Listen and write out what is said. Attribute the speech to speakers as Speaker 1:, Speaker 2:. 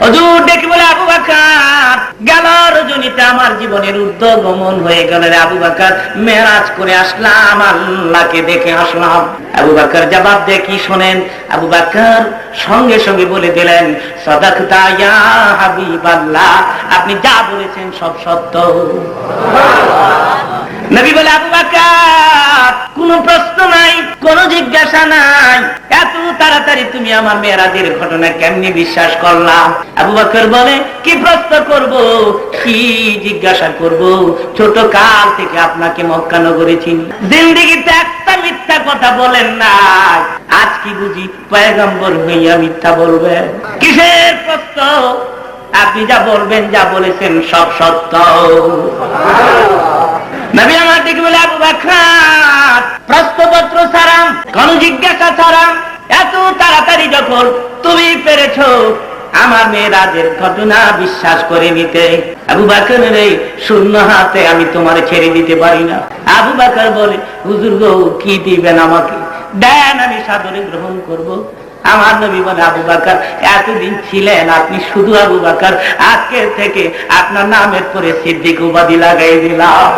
Speaker 1: হুজুর দেখি বলে আবু বকর গেল রজনীতে আমার জীবনের ঊর্ধ্বগমন হয়ে গেল রে আবু বকর, মেরাজ করে আসলাম, আল্লাহকে দেখে আসলাম। আবু বকর জবাব দিয়ে কি শোনেন, আবু বকর সঙ্গে সঙ্গে বলে দিলেন সাদাকতা ইয়া হাবিবাল্লাহ, আপনি যা বলেছেন সব সত্য। নবী বলে আবু বকর কোনো প্রশ্ন নাই, কোনো জিজ্ঞাসা নাই, এত তাড়াতাড়ি তুমি আমার মেরাজের ঘটনা কেমনে বিশ্বাস করলাম? আবু বকর বলে কি প্রশ্ন করব, কি জিজ্ঞাসা করব, ছোট কাল থেকে আপনাকে মক্কা নগরে চিনি, জিন্দেগিতে একটা মিথ্যা কথা বলেন না, আজ কি বুঝি পয়গম্বর হইয়া মিথ্যা বলবেন? কিসের প্রশ্ন? আপনি যা বলবেন, যা বলেছেন সব সত্য। নবী আমার দিকে বলে আবু বকর প্রশ্নপত্র ছাড়াম, কোন জিজ্ঞাসা ছাড়াম, এত তাড়াতাড়ি যখন তুমি পেরেছো আমার মেরাজের ঘটনা বিশ্বাস করে নিতে, আবু বকর রে শূন্য হাতে আমি তোমার ছেড়ে দিতে পারি না। আবু বকর বলে হুজুর গো কি দিবেন আমাকে, দেন আমি সাদরে গ্রহণ করব। আমার নবী বলে আবু বকর এতদিন ছিলেন আপনি শুধু আবু বকর, আজকে থেকে আপনার নামের পরে সিদ্দিক উপাধি লাগাই দিলাম।